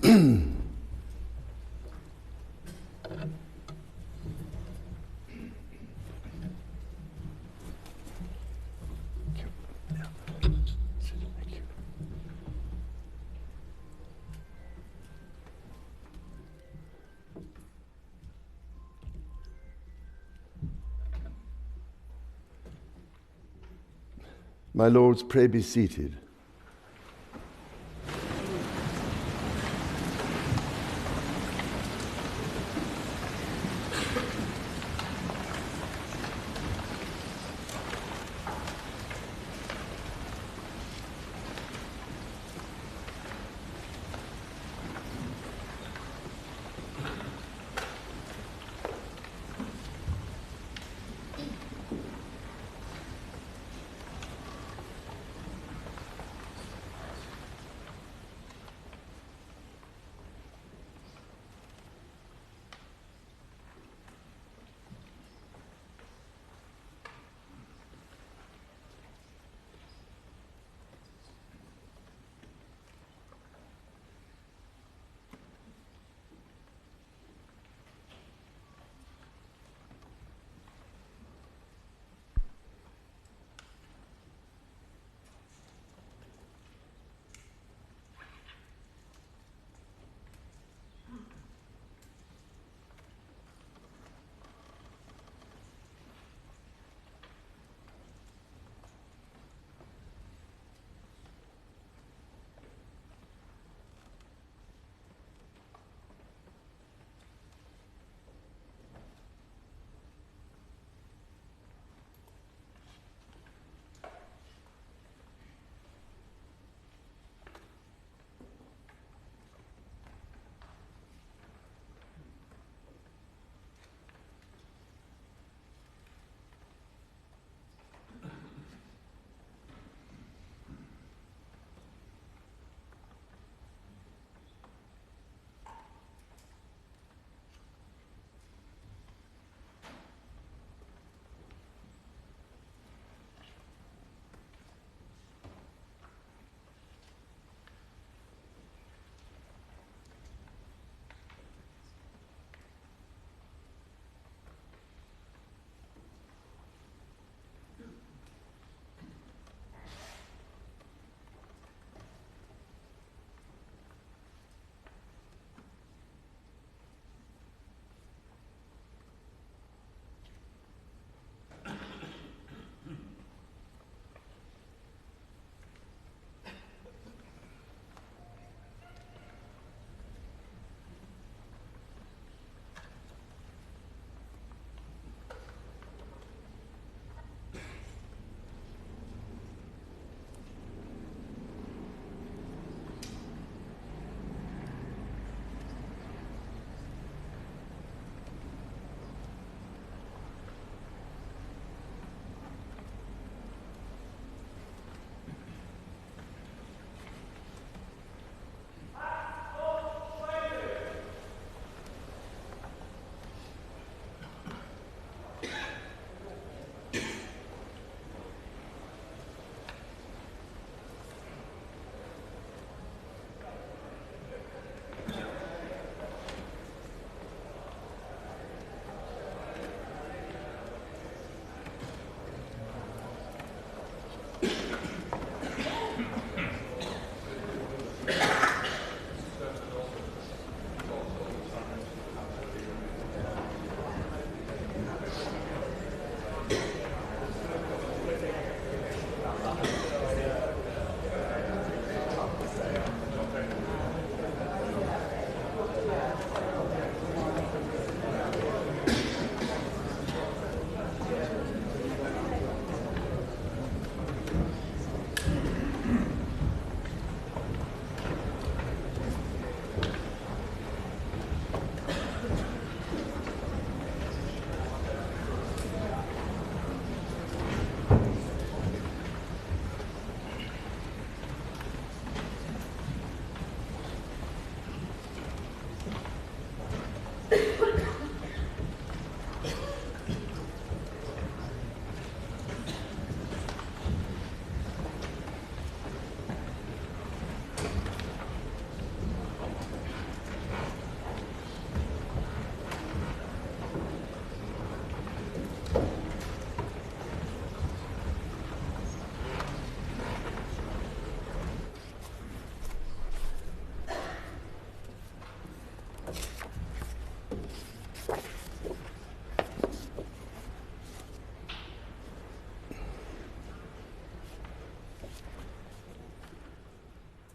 My lords, pray be seated.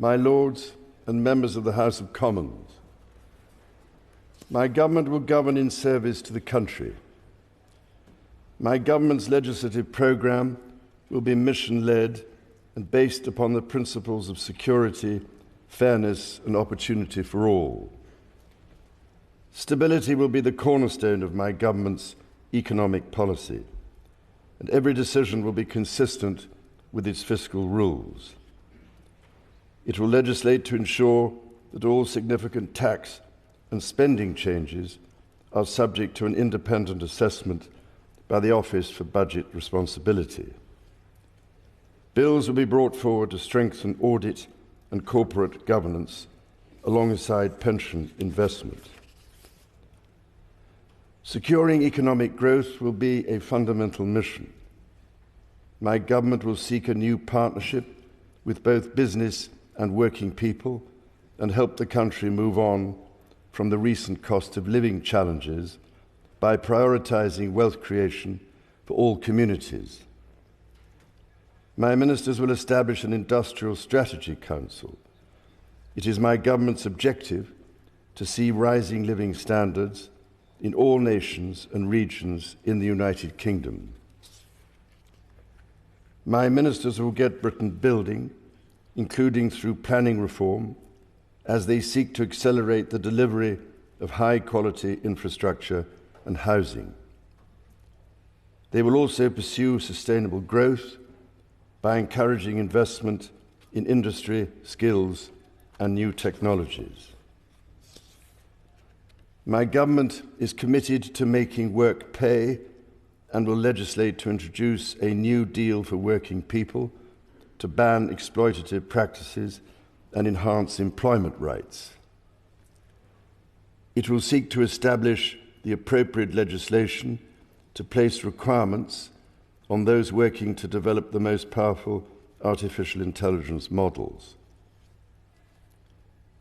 my Lords and members of the House of Commons, my government will govern in service to the country. My government's legislative programme will be mission-led and based upon the principles of security, fairness and opportunity for all. Stability will be the cornerstone of my government's economic policy, and every decision will be consistent with its fiscal rules. It will legislate to ensure that all significant tax and spending changes are subject to an independent assessment by the Office for Budget Responsibility. Bills will be brought forward to strengthen audit and corporate governance alongside pension investment. Securing economic growth will be a fundamental mission. My government will seek a new partnership with both business and working people and help the country move on from the recent cost of living challenges by prioritising wealth creation for all communities. My ministers will establish an Industrial Strategy Council. It is my government's objective to see rising living standards in all nations and regions in the United Kingdom. My ministers will get Britain building, including through planning reform, as they seek to accelerate the delivery of high-quality infrastructure and housing. They will also pursue sustainable growth by encouraging investment in industry, skills, and new technologies. My government is committed to making work pay and will legislate to introduce a new deal for working people, to ban exploitative practices and enhance employment rights. It will seek to establish the appropriate legislation to place requirements on those working to develop the most powerful artificial intelligence models.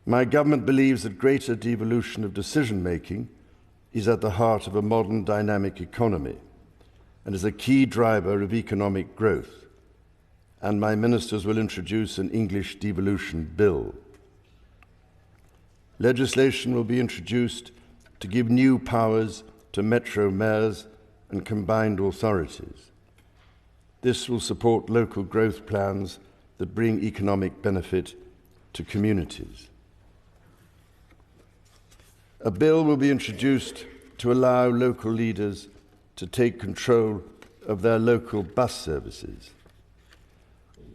My government believes that greater devolution of decision-making is at the heart of a modern dynamic economy and is a key driver of economic growth, and my ministers will introduce an English devolution bill. Legislation will be introduced to give new powers to metro mayors and combined authorities. This will support local growth plans that bring economic benefit to communities. A bill will be introduced to allow local leaders to take control of their local bus services.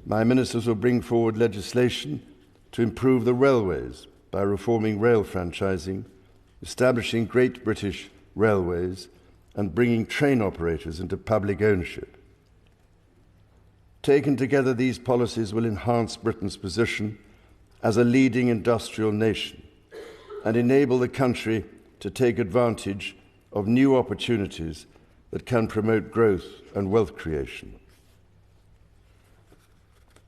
My ministers will bring forward legislation to improve the railways by reforming rail franchising, establishing Great British Railways, and bringing train operators into public ownership. Taken together, these policies will enhance Britain's position as a leading industrial nation and enable the country to take advantage of new opportunities that can promote growth and wealth creation.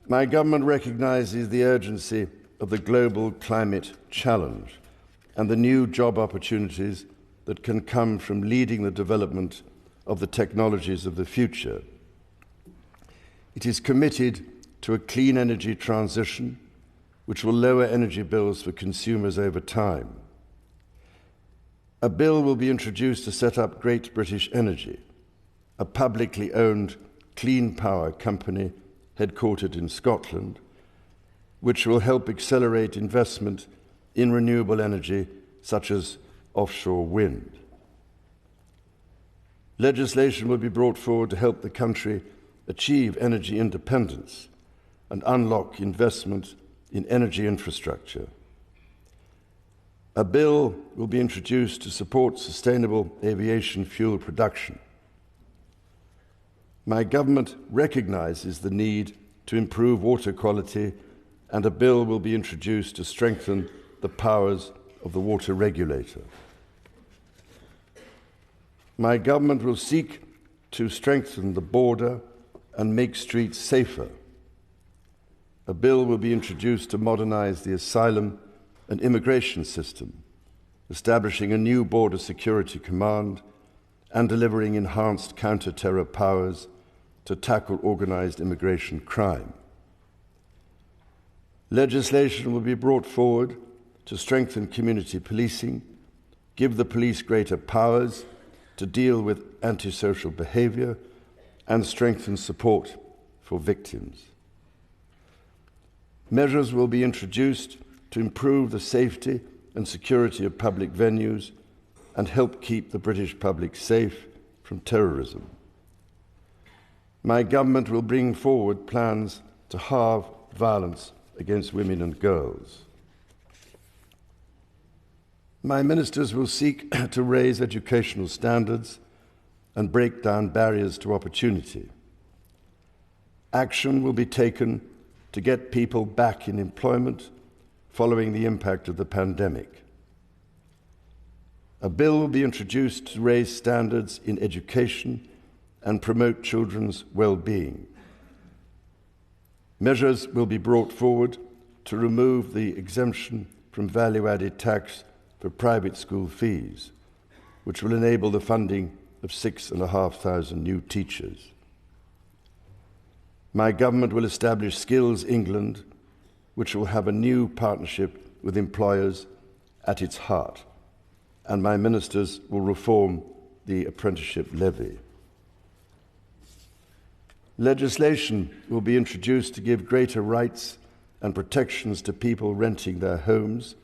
My government recognises the urgency of the global climate challenge and the new job opportunities that can come from leading the development of the technologies of the future. It is committed to a clean energy transition which will lower energy bills for consumers over time. A bill will be introduced to set up Great British Energy, a publicly owned clean power company headquartered in Scotland, which will help accelerate investment in renewable energy such as offshore wind. Legislation will be brought forward to help the country achieve energy independence and unlock investment in energy infrastructure. A bill will be introduced to support sustainable aviation fuel production. My government recognises the need to improve water quality, and a bill will be introduced to strengthen the powers of the water regulator. My government will seek to strengthen the border and make streets safer. A bill will be introduced to modernise the asylum and immigration system, establishing a new border security command and delivering enhanced counter-terror powers to tackle organised immigration crime. Legislation will be brought forward to strengthen community policing, give the police greater powers to deal with antisocial behaviour, and strengthen support for victims. Measures will be introduced to improve the safety and security of public venues and help keep the British public safe from terrorism. My government will bring forward plans to halve violence against women and girls. My ministers will seek to raise educational standards and break down barriers to opportunity. Action will be taken to get people back in employment following the impact of the pandemic. A bill will be introduced to raise standards in education and promote children's well-being. Measures will be brought forward to remove the exemption from value-added tax for private school fees, which will enable the funding of 6,500 new teachers. My government will establish Skills England, which will have a new partnership with employers at its heart, and my ministers will reform the apprenticeship levy. Legislation will be introduced to give greater rights and protections to people renting their homes,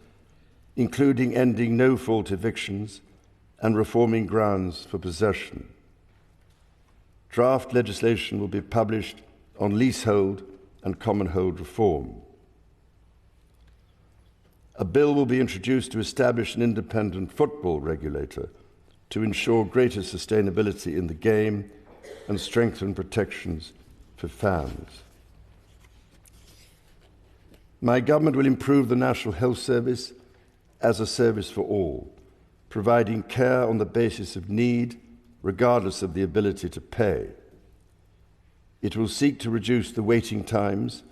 including ending no-fault evictions and reforming grounds for possession. Draft legislation will be published on leasehold and commonhold reform. A bill will be introduced to establish an independent football regulator to ensure greater sustainability in the game and strengthen protections for fans. My government will improve the National Health Service as a service for all, providing care on the basis of need, regardless of the ability to pay. It will seek to reduce the waiting times,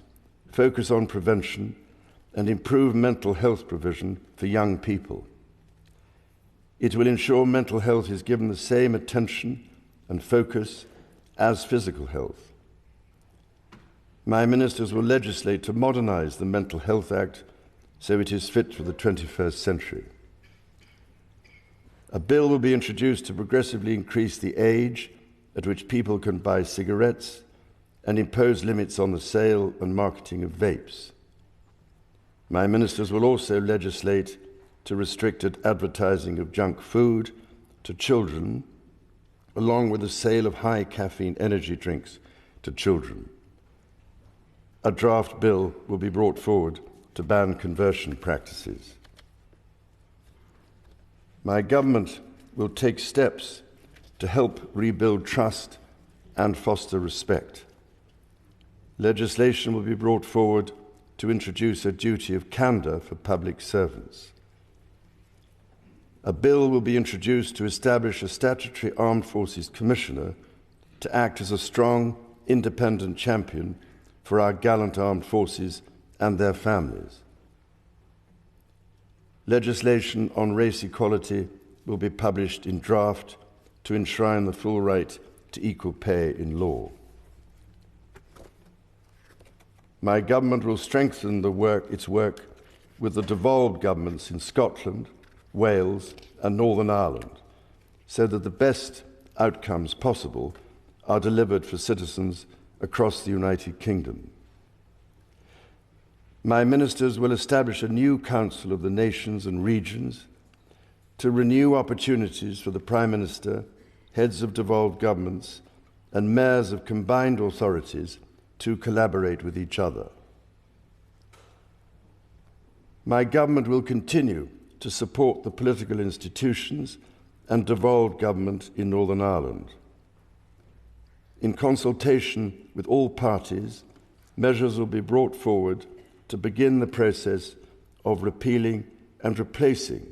focus on prevention, and improve mental health provision for young people. It will ensure mental health is given the same attention and focus as physical health. My ministers will legislate to modernise the Mental Health Act so it is fit for the 21st century. A bill will be introduced to progressively increase the age at which people can buy cigarettes and impose limits on the sale and marketing of vapes. My ministers will also legislate to restrict advertising of junk food to children, along with the sale of high caffeine energy drinks to children. A draft bill will be brought forward to ban conversion practices. My government will take steps to help rebuild trust and foster respect. Legislation will be brought forward to introduce a duty of candour for public servants. A bill will be introduced to establish a statutory Armed Forces Commissioner to act as a strong, independent champion for our gallant armed forces and their families. Legislation on race equality will be published in draft to enshrine the full right to equal pay in law. My government will strengthen its work with the devolved governments in Scotland, Wales and Northern Ireland so that the best outcomes possible are delivered for citizens across the United Kingdom. My ministers will establish a new Council of the Nations and Regions to renew opportunities for the Prime Minister, heads of devolved governments and mayors of combined authorities to collaborate with each other. My government will continue to support the political institutions and devolved government in Northern Ireland. In consultation with all parties, measures will be brought forward to begin the process of repealing and replacing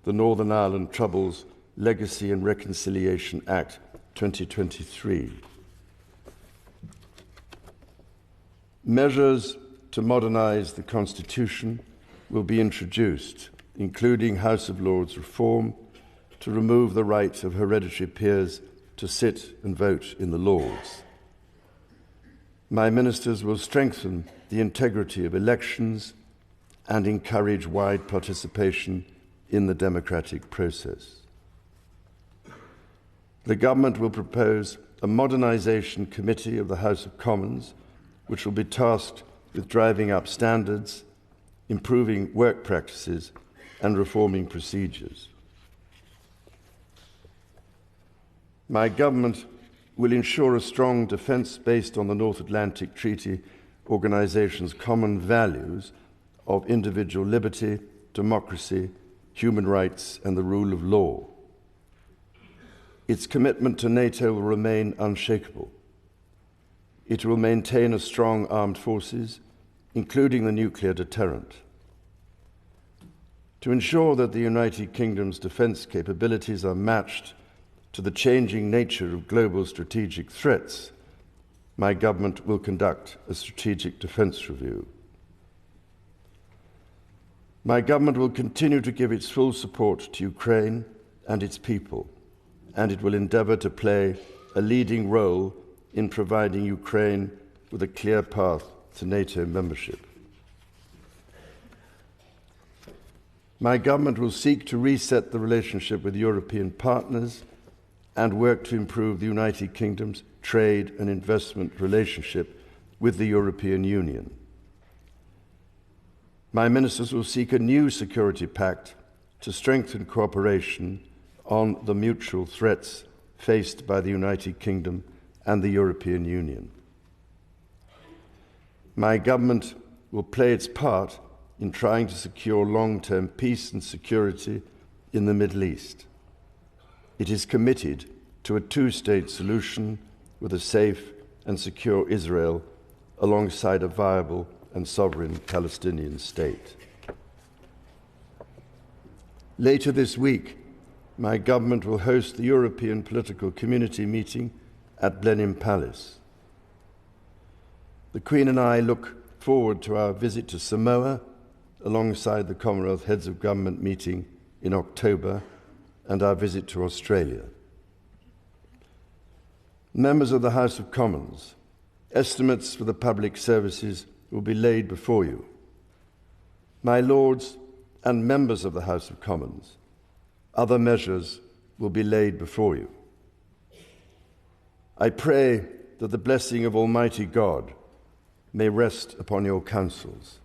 the Northern Ireland Troubles Legacy and Reconciliation Act 2023. Measures to modernise the Constitution will be introduced, including House of Lords reform, to remove the right of hereditary peers to sit and vote in the Lords. My ministers will strengthen the integrity of elections and encourage wide participation in the democratic process. The government will propose a modernisation committee of the House of Commons, which will be tasked with driving up standards, improving work practices, and reforming procedures. My government will ensure a strong defence based on the North Atlantic Treaty Organisation's common values of individual liberty, democracy, human rights, and the rule of law. Its commitment to NATO will remain unshakable. It will maintain a strong armed forces, including the nuclear deterrent. To ensure that the United Kingdom's defence capabilities are matched to the changing nature of global strategic threats, my government will conduct a strategic defence review. My government will continue to give its full support to Ukraine and its people, and it will endeavour to play a leading role in providing Ukraine with a clear path to NATO membership. My government will seek to reset the relationship with European partners and work to improve the United Kingdom's trade and investment relationship with the European Union. My ministers will seek a new security pact to strengthen cooperation on the mutual threats faced by the United Kingdom and the European Union. My government will play its part in trying to secure long-term peace and security in the Middle East. It is committed to a two-state solution with a safe and secure Israel alongside a viable and sovereign Palestinian state. Later this week, my government will host the European Political Community meeting at Blenheim Palace. The Queen and I look forward to our visit to Samoa alongside the Commonwealth Heads of Government meeting in October and our visit to Australia. Members of the House of Commons, estimates for the public services will be laid before you. My Lords and members of the House of Commons, other measures will be laid before you. I pray that the blessing of Almighty God may rest upon your councils.